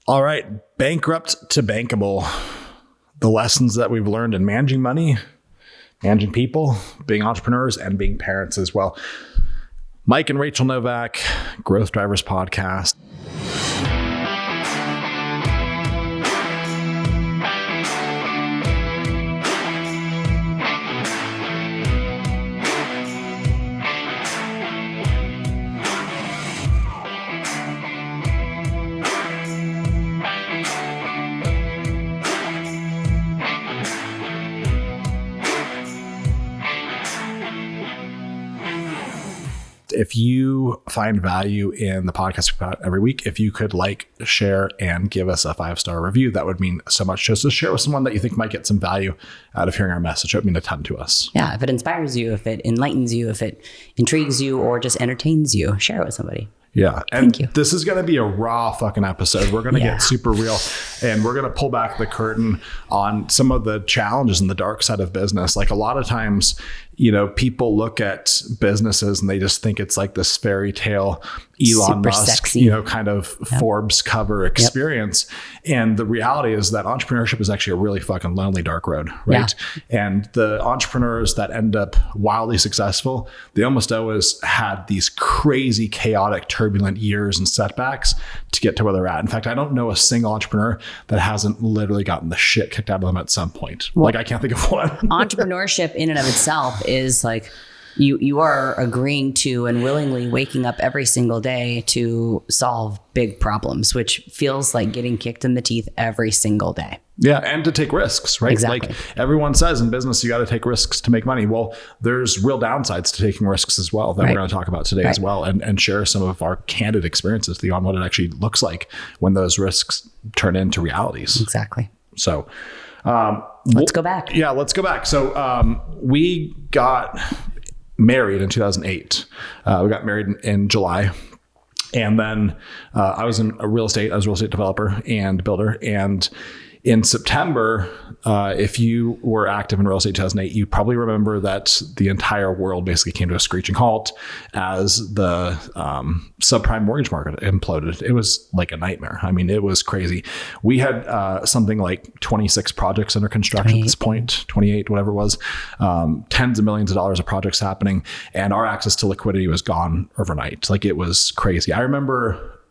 All right. Bankrupt to bankable. The lessons that we've learned in managing money, managing people, being entrepreneurs, and being parents as well. Mike and Rachael Novak, Growth Drivers Podcast. If you find value in the podcast we put out every week, if you could like, share, and give us a 5-star review, that would mean so much. Just to share with someone that you think might get some value out of hearing our message. It would mean a ton to us. Yeah. If it inspires you, if it enlightens you, if it intrigues you, or just entertains you, share it with somebody. Yeah. And this is going to be a raw fucking episode. We're going to get super real, and we're going to pull back the curtain on some of the challenges in the dark side of business. Like a lot of times, you know, people look at businesses and they just think it's like this fairy tale Elon super Musk, sexy. you know, kind of Forbes cover experience. And the reality is that entrepreneurship is actually a really fucking lonely dark road, right? Yeah. And the entrepreneurs that end up wildly successful, they almost always had these crazy, chaotic, turbulent years and setbacks to get to where they're at. In fact, I don't know a single entrepreneur that hasn't literally gotten the shit kicked out of them at some point. Well, like I can't think of one. Entrepreneurship in and of itself is like you are agreeing to and willingly waking up every single day to solve big problems, which feels like getting kicked in the teeth every single day. Yeah. And to take risks, right? Exactly. Like everyone says in business, you got to take risks to make money. Well, there's real downsides to taking risks as well that we're going to talk about today as well, and share some of our candid experiences beyond what it actually looks like when those risks turn into realities. Exactly. So let's go back. Yeah, let's go back. So we got married in 2008. We got married in July. And then I was in a real estate developer and builder. And in September, if you were active in real estate 2008, you probably remember that the entire world basically came to a screeching halt as the subprime mortgage market imploded. It was like a nightmare. I mean, it was crazy. We had something like 26 projects under construction at this point, 28, whatever it was, tens of millions of dollars of projects happening. And our access to liquidity was gone overnight. Like it was crazy. I remember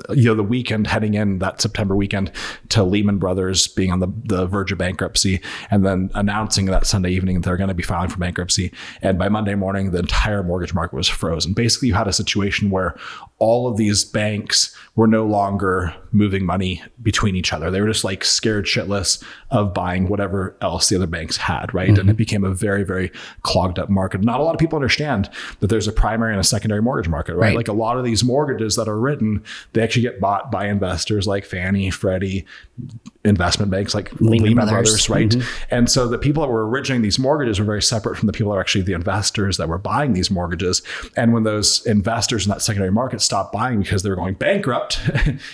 the weekend heading in that September weekend to Lehman Brothers being on the verge of bankruptcy, and then announcing that Sunday evening that they're going to be filing for bankruptcy. And by Monday morning, the entire mortgage market was frozen. Basically, you had a situation where all of these banks were no longer moving money between each other. They were just like scared shitless of buying whatever else the other banks had, right? Mm-hmm. And it became a very, very clogged up market. Not a lot of people understand that there's a primary and a secondary mortgage market, right? Like a lot of these mortgages that are written, they actually get bought by investors like Fannie, Freddie, investment banks like Lehman Brothers, right? Mm-hmm. And so the people that were originating these mortgages were very separate from the people that were actually the investors that were buying these mortgages. And when those investors in that secondary market stopped buying because they were going bankrupt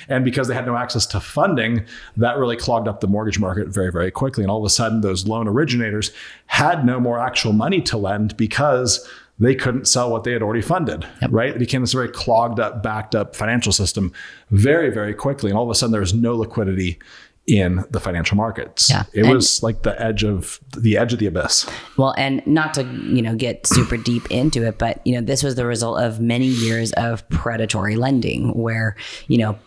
and because they had no access to funding, that really clogged up the mortgage market very, very quickly. And all of a sudden, those loan originators had no more actual money to lend because they couldn't sell what they had already funded, right? It became this very clogged up, backed up financial system very, very quickly. And all of a sudden, there was no liquidity in the financial markets. Yeah. It was like the edge of the abyss. Well, and not to, get super deep into it, but, this was the result of many years of predatory lending where,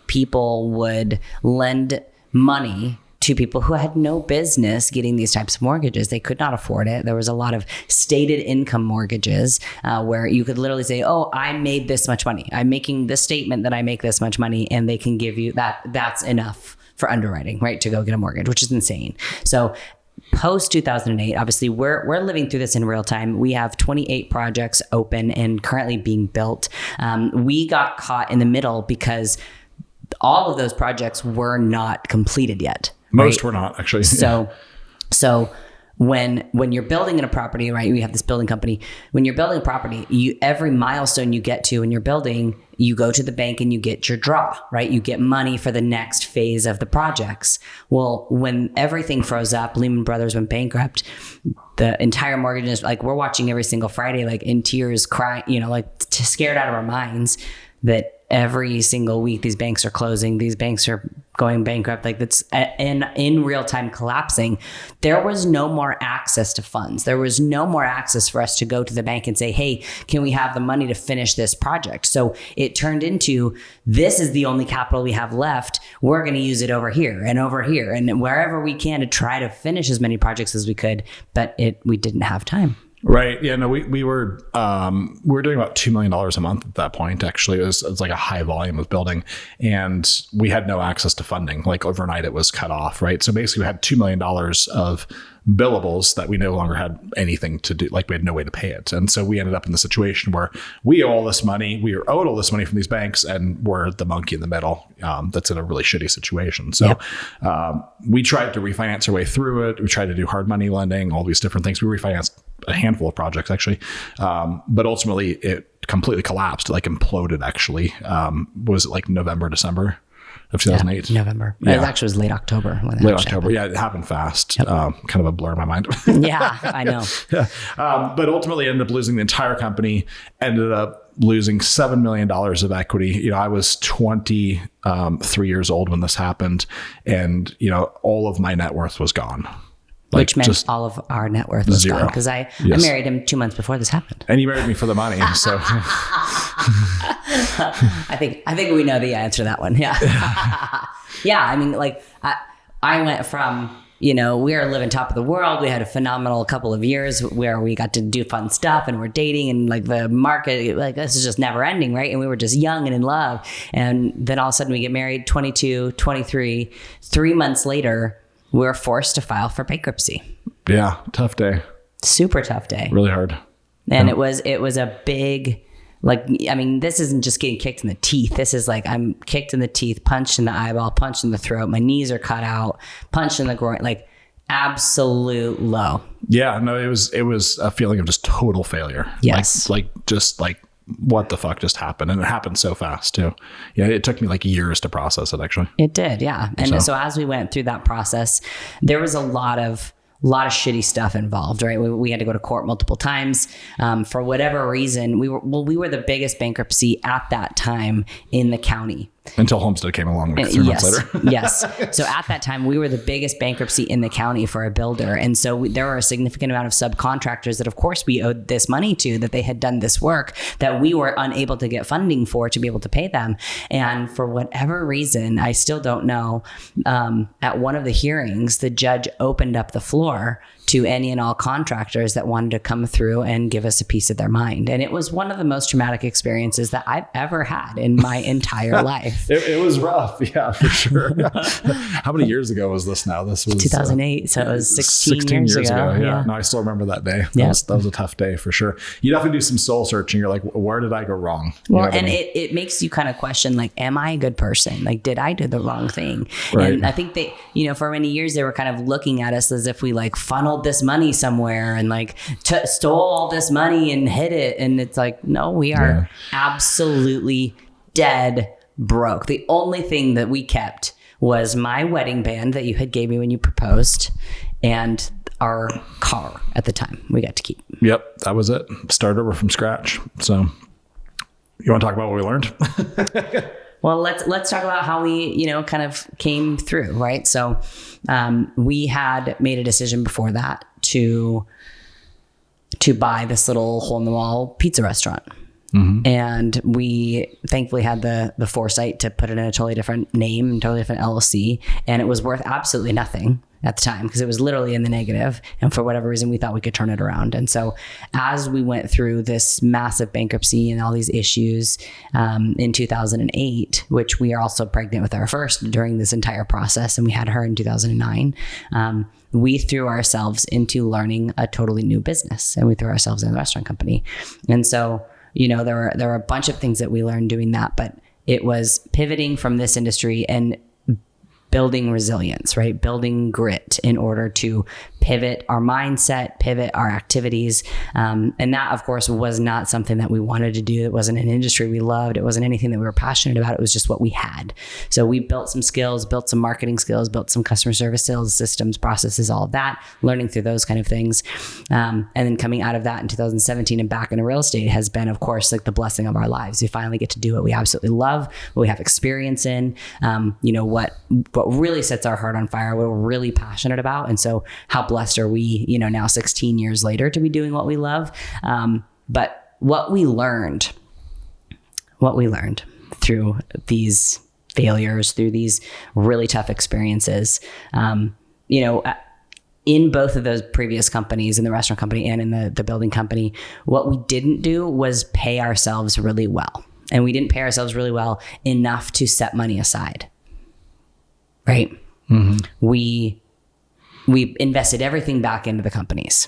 people would lend money to people who had no business getting these types of mortgages. They could not afford it. There was a lot of stated income mortgages where you could literally say, oh, I made this much money. I'm making this statement that I make this much money, and they can give you that. That's enough for underwriting, right? To go get a mortgage, which is insane. So post 2008, obviously we're living through this in real time. We have 28 projects open and currently being built. We got caught in the middle because all of those projects were not completed yet. Most were not, actually. So when you're building in a property, right? We have this building company. When you're building a property, every milestone you get to when you're building, you go to the bank and you get your draw, right? You get money for the next phase of the projects. Well, when everything froze up, Lehman Brothers went bankrupt, the entire mortgage is like, we're watching every single Friday, like in tears, crying, scared out of our minds that every single week these banks are closing, these banks are going bankrupt, like that's in real time collapsing, there was no more access to funds. There was no more access for us to go to the bank and say, hey, can we have the money to finish this project? So it turned into, this is the only capital we have left. We're going to use it over here and wherever we can to try to finish as many projects as we could, but we didn't have time. Right. Yeah. No, we were doing about $2 million a month at that point. Actually, it was like a high volume of building, and we had no access to funding. Like overnight, it was cut off. Right. So basically, we had $2 million of billables that we no longer had anything to do. Like we had no way to pay it, and so we ended up in the situation where we owe all this money. We are owed all this money from these banks, and we're the monkey in the middle. That's in a really shitty situation. So we tried to refinance our way through it. We tried to do hard money lending, all these different things. We refinanced a handful of projects actually. But ultimately it completely collapsed, like imploded actually. Was it like November, December of 2008? Yeah, November. Yeah. It actually was late October. Late October. Happened. Yeah, it happened fast. Yep. Kind of a blur in my mind. Yeah, I know. Yeah. But ultimately ended up losing the entire company, ended up losing $7 million of equity. I was 23 years old when this happened, and, all of my net worth was gone. Which meant all of our net worth was zero. gone, because I married him 2 months before this happened. And you married me for the money, so. I think we know the answer to that one. Yeah. Yeah. I mean, like I went from, we were living top of the world. We had a phenomenal couple of years where we got to do fun stuff and we're dating, and like the market, like this is just never ending. Right. And we were just young and in love. And then all of a sudden we get married, 22, 23, 3 months later, we're forced to file for bankruptcy. Yeah. Tough day. Super tough day. Really hard. And it was a big, like, I mean, this isn't just getting kicked in the teeth. This is like, I'm kicked in the teeth, punched in the eyeball, punched in the throat. My knees are cut out, punched in the groin, like absolute low. Yeah. No, it was a feeling of just total failure. Yes. Like what the fuck just happened? And it happened so fast too. Yeah. It took me like years to process it actually. It did. Yeah. And so as we went through that process, there was a lot of shitty stuff involved, right? We had to go to court multiple times. For whatever reason, we were the biggest bankruptcy at that time in the county. Until Homestead came along like 3 months later. Yes. So at that time, we were the biggest bankruptcy in the county for a builder. And so there were a significant amount of subcontractors that, of course, we owed this money to, that they had done this work that we were unable to get funding for to be able to pay them. And for whatever reason, I still don't know, at one of the hearings, the judge opened up the floor to any and all contractors that wanted to come through and give us a piece of their mind. And it was one of the most traumatic experiences that I've ever had in my entire life. It was rough. Yeah, for sure. How many years ago was this now? This was 2008. So it was 16 years ago. Yeah. No, I still remember that day. That was a tough day for sure. You definitely do some soul searching. You're like, where did I go wrong? Well, and it makes you kind of question, like, am I a good person? Like, did I do the wrong thing? Right. And I think they, for many years, they were kind of looking at us as if we like funneled this money somewhere and like stole all this money and hid it. And it's like, no, we are absolutely dead broke. The only thing that we kept was my wedding band that you had gave me when you proposed, and our car at the time we got to keep. Yep. That was it. Start over from scratch. So you want to talk about what we learned? Well, let's talk about how we, kind of came through, right? So we had made a decision before that to buy this little hole in the wall pizza restaurant. Mm-hmm. And we thankfully had the foresight to put it in a totally different name, totally different LLC. And it was worth absolutely nothing at the time because it was literally in the negative. And for whatever reason, we thought we could turn it around. And so as we went through this massive bankruptcy and all these issues in 2008, which we are also pregnant with our first during this entire process, and we had her in 2009, we threw ourselves into learning a totally new business, and we threw ourselves in the restaurant company. And so, there were a bunch of things that we learned doing that, but it was pivoting from this industry and building resilience, right? Building grit in order to pivot our mindset, pivot our activities. And that, of course, was not something that we wanted to do. It wasn't an industry we loved. It wasn't anything that we were passionate about. It was just what we had. So we built some skills, built some marketing skills, built some customer service skills, systems, processes, all of that, learning through those kind of things. And then coming out of that in 2017 and back into real estate has been, of course, like the blessing of our lives. We finally get to do what we absolutely love, what we have experience in, what really sets our heart on fire, what we're really passionate about. And so how blessed are we, now 16 years later to be doing what we love. But what we learned through these failures, through these really tough experiences, in both of those previous companies, in the restaurant company and in the building company, what we didn't do was pay ourselves really well. And we didn't pay ourselves really well enough to set money aside, right? Mm-hmm. We invested everything back into the companies.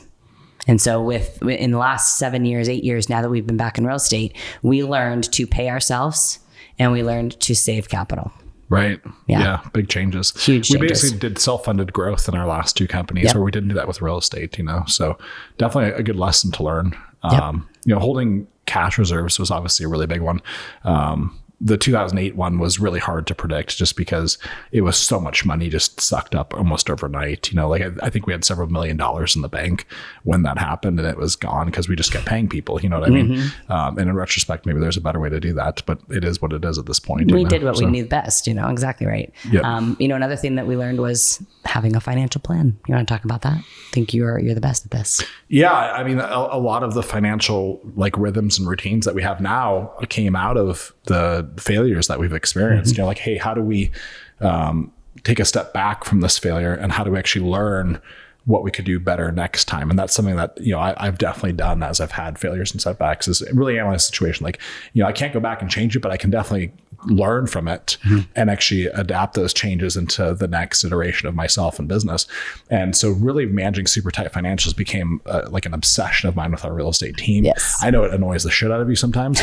And so in the last 7 years, 8 years now that we've been back in real estate, we learned to pay ourselves and we learned to save capital. Right. Yeah. Big changes. Huge changes. We basically did self-funded growth in our last two companies where we didn't do that with real estate, so definitely a good lesson to learn. Holding cash reserves was obviously a really big one. The 2008 one was really hard to predict just because it was so much money just sucked up almost overnight. I think we had several $1 million in the bank when that happened and it was gone because we just kept paying people. You know what I mean? And in retrospect, maybe there's a better way to do that, but it is what it is at this point. We did what we knew best, exactly right. Yep. Another thing that we learned was having a financial plan. You want to talk about that? I think you're the best at this. Yeah. I mean, a lot of the financial rhythms and routines that we have now came out of the failures that we've experienced. Mm-hmm. Hey, how do we take a step back from this failure and how do we actually learn what we could do better next time? And that's something that, I've definitely done as I've had failures and setbacks, is really analyze the situation. I can't go back and change it, but I can definitely learn from it and actually adapt those changes into the next iteration of myself and business. And so really managing super tight financials became an obsession of mine with our real estate team. Yes. I know it annoys the shit out of you sometimes,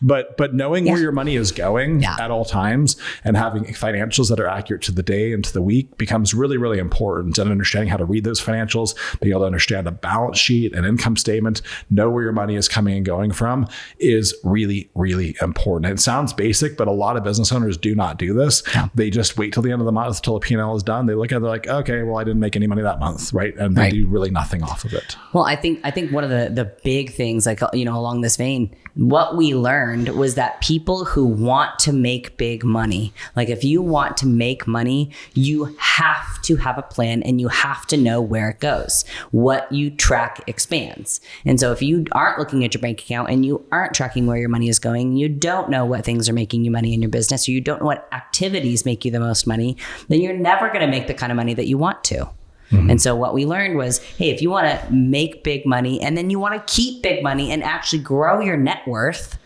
but knowing where your money is going at all times and having financials that are accurate to the day and to the week becomes really, really important. And understanding how to read those financials, being able to understand a balance sheet, an income statement, know where your money is coming and going from is really, really important. It sounds basic, but a lot of business owners do not do this. Yeah. They just wait till the end of the month till the P&L is done. They look at it, they're like, okay, well, I didn't make any money that month, right? And they do really nothing off of it. Well, I think one of the big things, along this vein, what we learned was that people who want to make big money, if you want to make money, you have to have a plan and you have to know where it goes. What you track expands. And so if you aren't looking at your bank account and you aren't tracking where your money is going, you don't know what things are making you money in your business, or you don't know what activities make you the most money, then you're never going to make the kind of money that you want to. Mm-hmm. And so what we learned was, hey, if you want to make big money and then you want to keep big money and actually grow your net worth,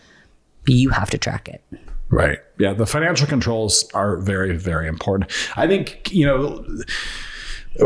you have to track it. Right. Yeah. The financial controls are very, very important. I think,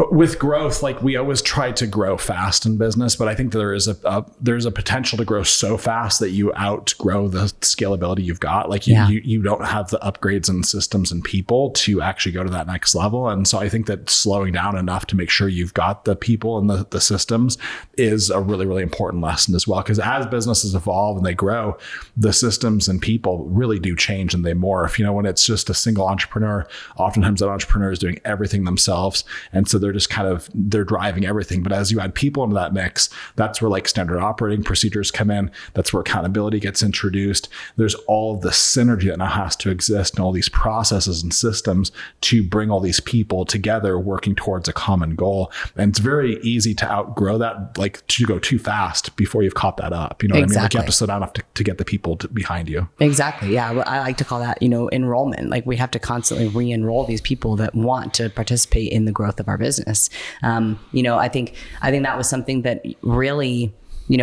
with growth, we always try to grow fast in business, but I think there's a potential to grow so fast that you outgrow the scalability you've got. You don't have the upgrades and systems and people to actually go to that next level. And so I think that slowing down enough to make sure you've got the people and the systems is a really, really important lesson as well. Because as businesses evolve and they grow, the systems and people really do change and they morph. When it's just a single entrepreneur, oftentimes that entrepreneur is doing everything themselves. And so they're just they're driving everything. But as you add people into that mix, that's where standard operating procedures come in. That's where accountability gets introduced. There's all of the synergy that now has to exist and all these processes and systems to bring all these people together working towards a common goal. And it's very easy to outgrow that, to go too fast before you've caught that up. You know what I mean? You have to slow down enough to get the people behind you. Exactly. Yeah. Well, I like to call that, enrollment. We have to constantly re-enroll these people that want to participate in the growth of our business. I think that was something that really,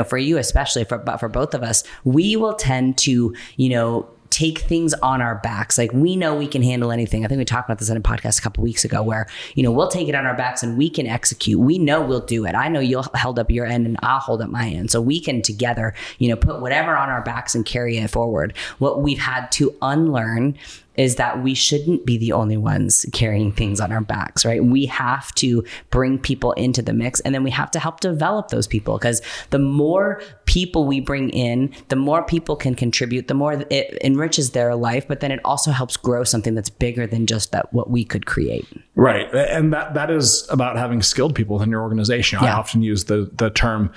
for you, especially but for both of us, we will tend to, take things on our backs. We know we can handle anything. I think we talked about this in a podcast a couple of weeks ago where, we'll take it on our backs and we can execute. We know we'll do it. I know you'll hold up your end and I'll hold up my end. So we can together, put whatever on our backs and carry it forward. What we've had to unlearn is that we shouldn't be the only ones carrying things on our backs, right? We have to bring people into the mix, and then we have to help develop those people, because the more people we bring in, the more people can contribute, the more it enriches their life, but then it also helps grow something that's bigger than just that what we could create. Right. And that is about having skilled people within your organization. I often use the term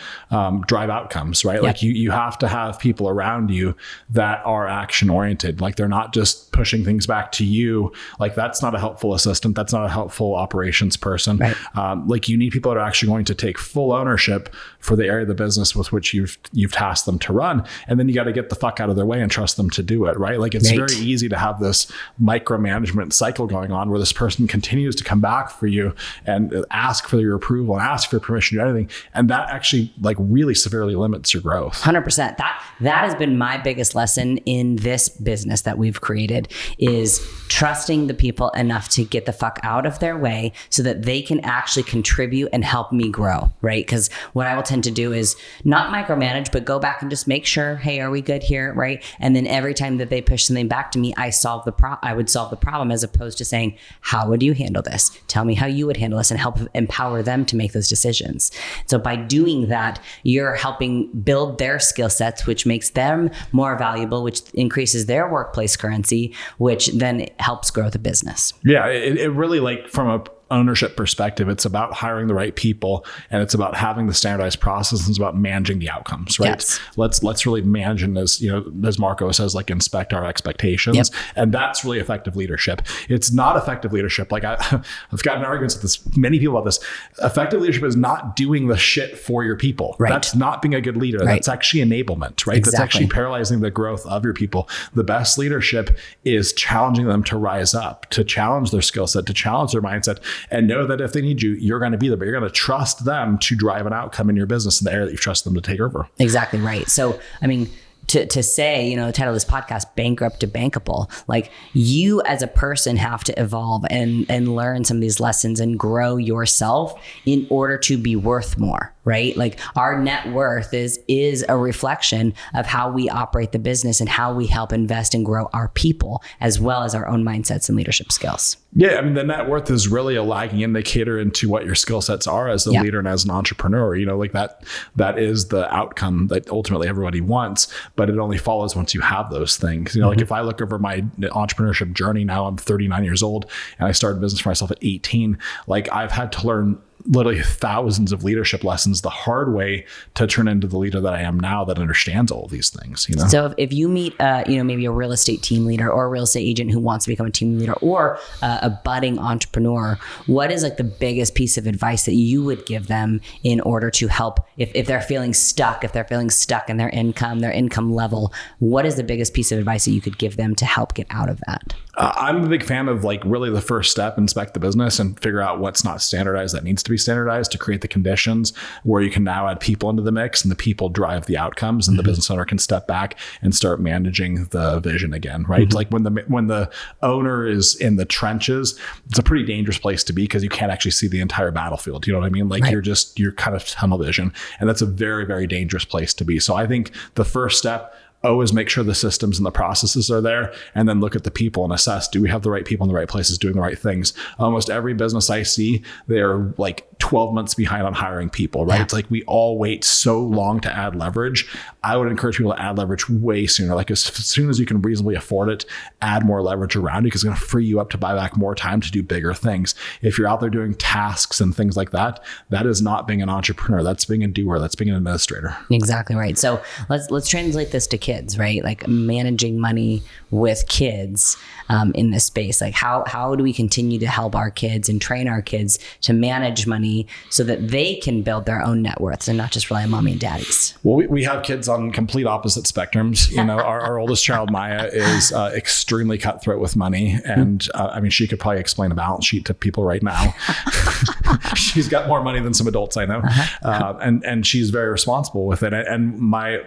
drive outcomes, right? Like you have to have people around you that are action oriented. Like they're not just pushing things back to you. Like that's not a helpful assistant. That's not a helpful operations person. Right. Like you need people that are actually going to take full ownership for the area of the business with which you've tasked them to run. And then you got to get the fuck out of their way and trust them to do it. Right. Like it's very easy to have this micromanagement cycle going on where this person continues to come back for you and ask for your approval and ask for permission to do anything. And that actually like really severely limits your growth. 100%. That has been my biggest lesson in this business that we've created, is trusting the people enough to get the fuck out of their way so that they can actually contribute and help me grow, right? Because what I will tend to do is not micromanage, but go back and just make sure, hey, are we good here, right? And then every time that they push something back to me, I would solve the problem, as opposed to saying, how would you handle this? Tell me how you would handle this, and help empower them to make those decisions. So by doing that, you're helping build their skill sets, which makes them more valuable, which increases their workplace currency, which then helps grow the business. Yeah, it really, like from a ownership perspective, it's about hiring the right people, and it's about having the standardized process, and it's about managing the outcomes, right? Yes. Let's really manage, and as Marco says, like inspect our expectations. And that's really effective leadership. It's not effective leadership. Like I've gotten arguments with this, many people about this. Effective leadership is not doing the shit for your people. Right. That's not being a good leader. Right. That's actually enablement, right? Exactly. That's actually paralyzing the growth of your people. The best leadership is challenging them to rise up, to challenge their skill set, to challenge their mindset, and know that if they need you, you're going to be there, but you're going to trust them to drive an outcome in your business in the area that you trust them to take over. Exactly right. So, I mean, to say, the title of this podcast, Bankrupt to Bankable, like you as a person have to evolve and learn some of these lessons and grow yourself in order to be worth more, right? Like our net worth is a reflection of how we operate the business and how we help invest and grow our people, as well as our own mindsets and leadership skills. Yeah, I mean, the net worth is really a lagging indicator into what your skill sets are as a leader and as an entrepreneur. Like that is the outcome that ultimately everybody wants, but it only follows once you have those things. Like if I look over my entrepreneurship journey now, I'm 39 years old and I started business for myself at 18. Like I've had to learn literally thousands of leadership lessons the hard way to turn into the leader that I am now, that understands all of these things. So if you meet, maybe a real estate team leader or a real estate agent who wants to become a team leader, or a budding entrepreneur, what is like the biggest piece of advice that you would give them in order to help if they're feeling stuck, in their income level? What is the biggest piece of advice that you could give them to help get out of that? I'm a big fan of like really the first step, inspect the business and figure out what's not standardized that needs to be standardized, to create the conditions where you can now add people into the mix, and the people drive the outcomes, and the business owner can step back and start managing the vision again, right? Like when the owner is in the trenches, it's a pretty dangerous place to be, because you can't actually see the entire battlefield. You know what I mean? Like you're kind of tunnel vision, and that's a very, very dangerous place to be. So I think the first step, always make sure the systems and the processes are there, and then look at the people and assess, do we have the right people in the right places doing the right things? Almost every business I see, they're like 12 months behind on hiring people, right? It's like we all wait so long to add leverage. I would encourage people to add leverage way sooner. Like as soon as you can reasonably afford it, add more leverage around you, because it's going to free you up to buy back more time to do bigger things. If you're out there doing tasks and things like that, that is not being an entrepreneur. That's being a doer. That's being an administrator. Exactly right. So let's translate this to kids, right? Like managing money with kids in this space. Like how do we continue to help our kids and train our kids to manage money so that they can build their own net worths and not just rely on mommy and daddy's? Well, we have kids on complete opposite spectrums. Our oldest child, Maya, is extremely cutthroat with money. And I mean, she could probably explain a balance sheet to people right now. She's got more money than some adults I know. And she's very responsible with it. And my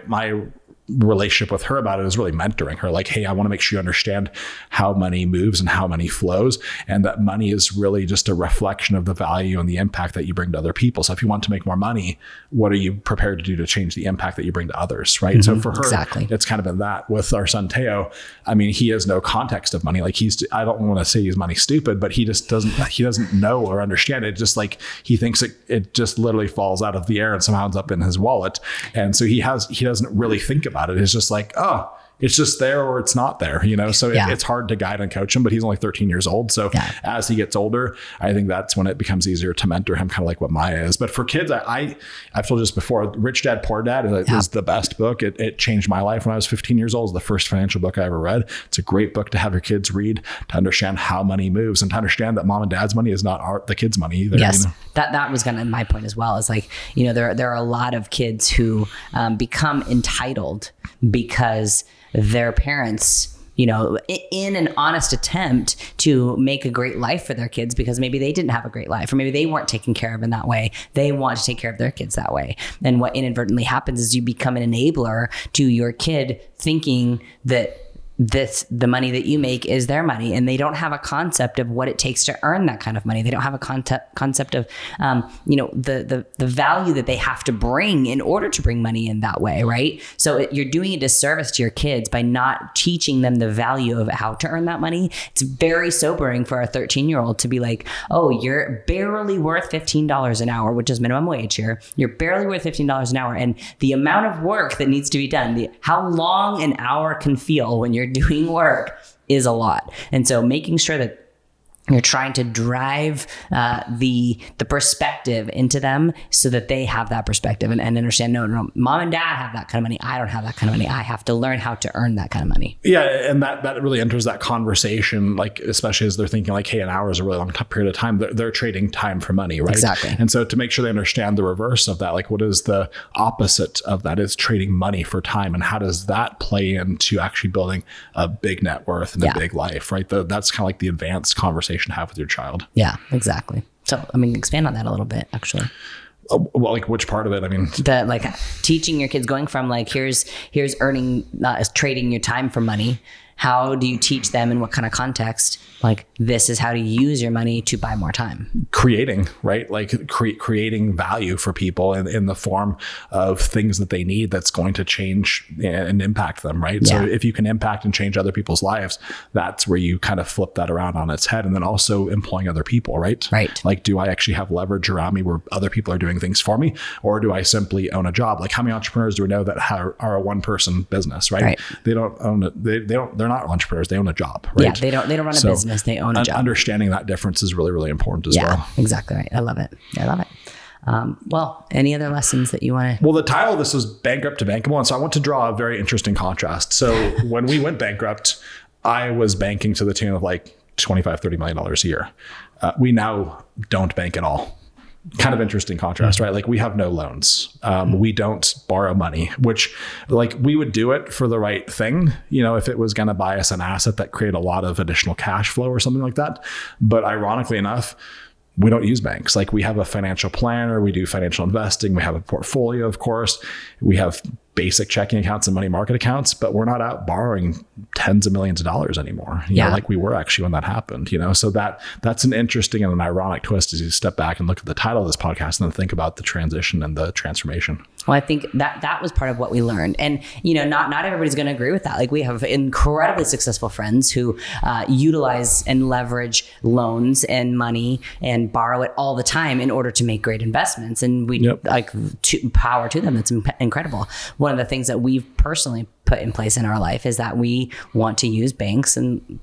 relationship with her about it is really mentoring her. Like, hey, I want to make sure you understand how money moves and how money flows, and that money is really just a reflection of the value and the impact that you bring to other people. So if you want to make more money, what are you prepared to do to change the impact that you bring to others, right? So for her, it's kind of been that. With our son Teo, I mean, he has no context of money. Like I don't want to say he's money stupid, but he doesn't know or understand it. Just like he thinks it just literally falls out of the air and somehow ends up in his wallet. And so he doesn't really think about it. It's just like, oh, it's just there or it's not there, so it's hard to guide and coach him, but he's only 13 years old. So as he gets older, I think that's when it becomes easier to mentor him, kind of like what Maya is. But for kids, I've told you this before, Rich Dad, Poor Dad is the best book. It changed my life when I was 15 years old. It was the first financial book I ever read. It's a great book to have your kids read, to understand how money moves and to understand that mom and dad's money is not the kids' money either. Yes. That was kind of my point as well. Is like, there are a lot of kids who become entitled because their parents, in an honest attempt to make a great life for their kids, because maybe they didn't have a great life, or maybe they weren't taken care of in that way. They want to take care of their kids that way. And what inadvertently happens is you become an enabler to your kid, thinking that the money that you make is their money, and they don't have a concept of what it takes to earn that kind of money. They don't have a concept of the value that they have to bring in order to bring money in that way, right? So you're doing a disservice to your kids by not teaching them the value of how to earn that money. It's very sobering for a 13-year-old to be like, oh, you're barely worth $15 an hour, which is minimum wage here. You're barely worth $15 an hour, and the amount of work that needs to be done, how long an hour can feel when you're doing work is a lot. And so making sure that you're trying to drive the perspective into them so that they have that perspective and understand, no, mom and dad have that kind of money. I don't have that kind of money. I have to learn how to earn that kind of money. Yeah. And that really enters that conversation, like, especially as they're thinking like, hey, an hour is a really long period of time. They're trading time for money, right? Exactly. And so to make sure they understand the reverse of that, like what is the opposite of that, is trading money for time. And how does that play into actually building a big net worth and a big life, right? That's kind of like the advanced conversation to have with your child. Yeah, exactly. So, expand on that a little bit, actually. Well, like which part of it? The teaching your kids, going from like, here's earning, trading your time for money. How do you teach them in what kind of context? Like, this is how to use your money to buy more time. Creating, right? Like creating value for people in the form of things that they need that's going to change and impact them, right? Yeah. So if you can impact and change other people's lives, that's where you kind of flip that around on its head. And then also employing other people, right? Right. Like, do I actually have leverage around me where other people are doing things for me? Or do I simply own a job? Like, how many entrepreneurs do we know that are a one-person business, right? They don't own it. They're not entrepreneurs. They own a job, right? Yeah, they don't run a business. They own a job. Understanding that difference is really, really important as well. Yeah, exactly right. I love it. Well, any other lessons that you want to? Well, the title of this was Bankrupt to Bankable. And so I want to draw a very interesting contrast. So when we went bankrupt, I was banking to the tune of like $25, $30 million a year. We now don't bank at all. Kind of interesting contrast, right? Like, we have no loans. We don't borrow money, which, like, we would do it for the right thing, if it was going to buy us an asset that created a lot of additional cash flow or something like that. But ironically enough, we don't use banks. Like, we have a financial planner, we do financial investing, we have a portfolio, of course, we have basic checking accounts and money market accounts, but we're not out borrowing tens of millions of dollars anymore, you know, like we were actually when that happened, so that's an interesting and an ironic twist as you step back and look at the title of this podcast and then think about the transition and the transformation. Well, I think that was part of what we learned. And, not everybody's going to agree with that. Like, we have incredibly successful friends who utilize and leverage loans and money and borrow it all the time in order to make great investments. And we power to them. That's incredible. One of the things that we've personally put in place in our life is that we want to use banks and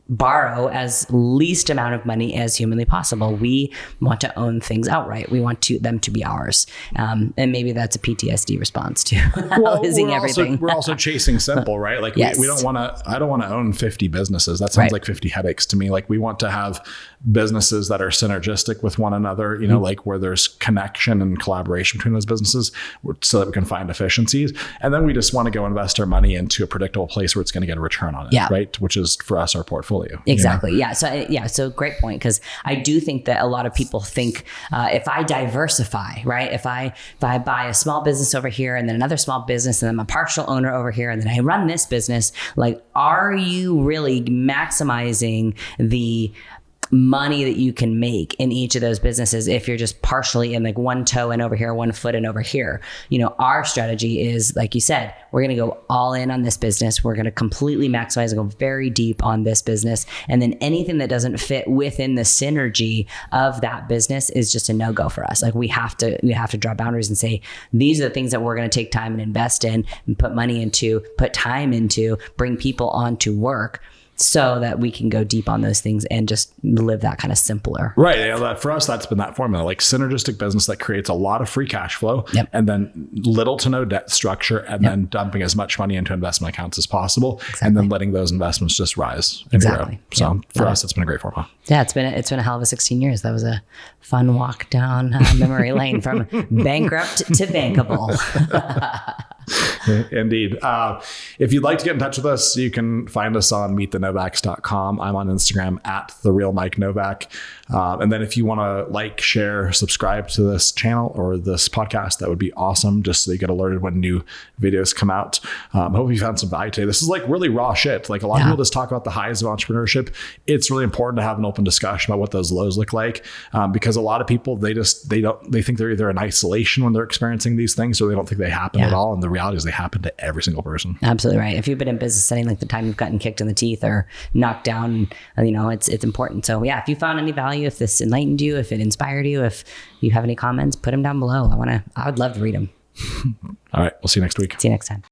borrow as least amount of money as humanly possible. We want to own things outright. We want them to be ours. And maybe that's a PTSD response to losing everything. We're also chasing simple, right? Like, we don't want to, I don't want to own 50 businesses. That sounds like 50 headaches to me. Like, we want to have businesses that are synergistic with one another, like where there's connection and collaboration between those businesses so that we can find efficiencies. And then we just want to go invest our money into a predictable place where it's going to get a return on it, right? Which is, for us, our portfolio. portfolio. Exactly. Yeah. So great point. Because I do think that a lot of people think if I diversify, right? If I buy a small business over here and then another small business and then I'm a partial owner over here and then I run this business, like, are you really maximizing the money that you can make in each of those businesses if you're just partially in, like, one toe in over here, one foot in over here? Our strategy is, like you said, we're going to go all in on this business. We're going to completely maximize and go very deep on this business. And then anything that doesn't fit within the synergy of that business is just a no-go for us. Like, we have to draw boundaries and say, these are the things that we're going to take time and invest in and put money into, put time into, bring people on to work, so that we can go deep on those things and just live that kind of simpler. Right. Yeah, for us, that's been that formula, like synergistic business that creates a lot of free cash flow, and then little to no debt structure, and then dumping as much money into investment accounts as possible, and then letting those investments just rise and grow. So for us, it's been a great formula. Yeah, it's been a hell of a 16 years. That was a fun walk down memory lane from bankrupt to bankable. Indeed. If you'd like to get in touch with us, you can find us on meetthenovaks.com. I'm on Instagram at @therealmikenovak. And then if you want to like, share, subscribe to this channel or this podcast, that would be awesome, just so you get alerted when new videos come out. I hope you found some value today. This is like really raw shit. Like, a lot of people just talk about the highs of entrepreneurship. It's really important to have an open discussion about what those lows look like, because a lot of people, they think they're either in isolation when they're experiencing these things, or they don't think they happen at all. And the reality is they happen to every single person. Absolutely right. If you've been in business any length of time, you've gotten kicked in the teeth or knocked down, it's important. So if you found any value, if this enlightened you, if it inspired you, if you have any comments, put them down below. I would love to read them. All right. We'll see you next week. See you next time.